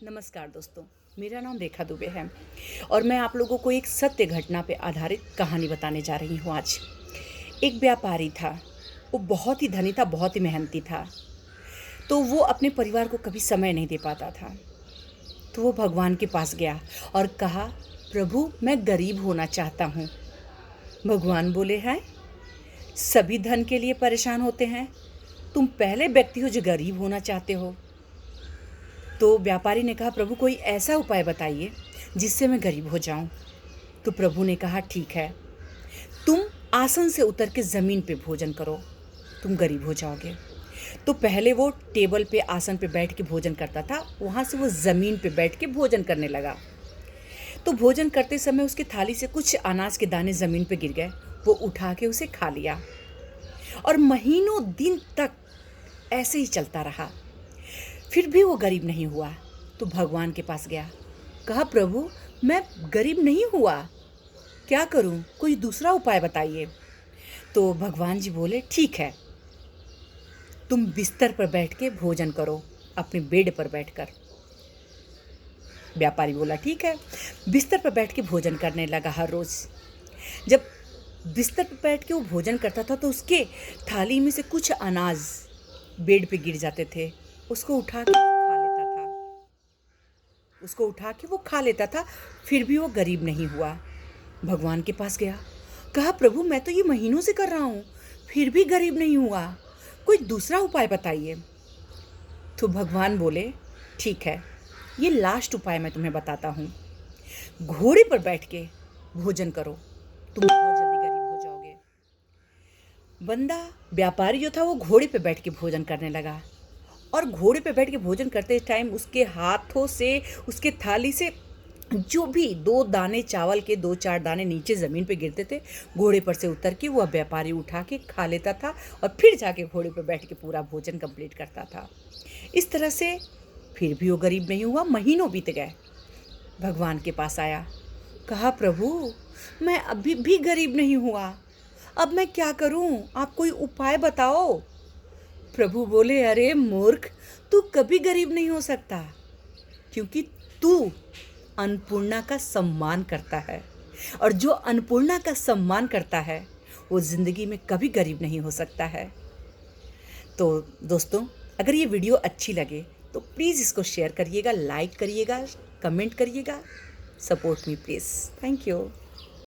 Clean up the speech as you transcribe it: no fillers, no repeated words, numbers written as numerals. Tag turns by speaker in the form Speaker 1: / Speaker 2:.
Speaker 1: नमस्कार दोस्तों, मेरा नाम रेखा दुबे है और मैं आप लोगों को एक सत्य घटना पे आधारित कहानी बताने जा रही हूँ आज। एक व्यापारी था, वो बहुत ही धनी था, बहुत ही मेहनती था। तो वो अपने परिवार को कभी समय नहीं दे पाता था। तो वो भगवान के पास गया और कहा, प्रभु मैं गरीब होना चाहता हूँ। भगवान बोले, हैं सभी धन के लिए परेशान होते हैं, तुम पहले व्यक्ति हो जो गरीब होना चाहते हो। तो व्यापारी ने कहा, प्रभु कोई ऐसा उपाय बताइए जिससे मैं गरीब हो जाऊं। तो प्रभु ने कहा, ठीक है, तुम आसन से उतर के ज़मीन पे भोजन करो, तुम गरीब हो जाओगे। तो पहले वो टेबल पे आसन पे बैठ के भोजन करता था, वहाँ से वो ज़मीन पे बैठ के भोजन करने लगा। तो भोजन करते समय उसकी थाली से कुछ अनाज के दाने ज़मीन पे गिर गए। वो उठा के उसे खा लिया और महीनों दिन तक ऐसे ही चलता रहा। फिर भी वो गरीब नहीं हुआ। तो भगवान के पास गया, कहा, प्रभु मैं गरीब नहीं हुआ, क्या करूं, कोई दूसरा उपाय बताइए। तो भगवान जी बोले, ठीक है, तुम बिस्तर पर बैठ के भोजन करो, अपने बेड पर बैठकर। व्यापारी बोला, ठीक है। बिस्तर पर बैठ के भोजन करने लगा हर रोज़। जब बिस्तर पर बैठ के वो भोजन करता था तो उसके थाली में से कुछ अनाज बेड पे गिर जाते थे, उसको उठा के वो खा लेता था। फिर भी वो गरीब नहीं हुआ। भगवान के पास गया, कहा, प्रभु मैं तो ये महीनों से कर रहा हूँ, फिर भी गरीब नहीं हुआ, कोई दूसरा उपाय बताइए। तो भगवान बोले, ठीक है, ये लास्ट उपाय मैं तुम्हें बताता हूँ। घोड़े पर बैठ के भोजन करो, तुम बहुत जल्दी गरीब हो जाओगे। बंदा व्यापारी जो था वो घोड़े पे बैठ के भोजन करने लगा और घोड़े पे बैठ के भोजन करते टाइम उसके हाथों से, उसके थाली से जो भी 2 दाने चावल के 2-4 दाने नीचे ज़मीन पे गिरते थे, घोड़े पर से उतर के वह व्यापारी उठा के खा लेता था और फिर जाके घोड़े पर बैठ के पूरा भोजन कंप्लीट करता था। इस तरह से फिर भी वो गरीब नहीं हुआ, महीनों बीत गए। भगवान के पास आया, कहा, प्रभु मैं अभी भी गरीब नहीं हुआ, अब मैं क्या करूं, आप कोई उपाय बताओ। प्रभु बोले, अरे मूर्ख, तू कभी गरीब नहीं हो सकता, क्योंकि तू अन्नपूर्णा का सम्मान करता है और जो अन्नपूर्णा का सम्मान करता है वो ज़िंदगी में कभी गरीब नहीं हो सकता है। तो दोस्तों, अगर ये वीडियो अच्छी लगे तो प्लीज़ इसको शेयर करिएगा, लाइक करिएगा, कमेंट करिएगा, support me please. Thank you.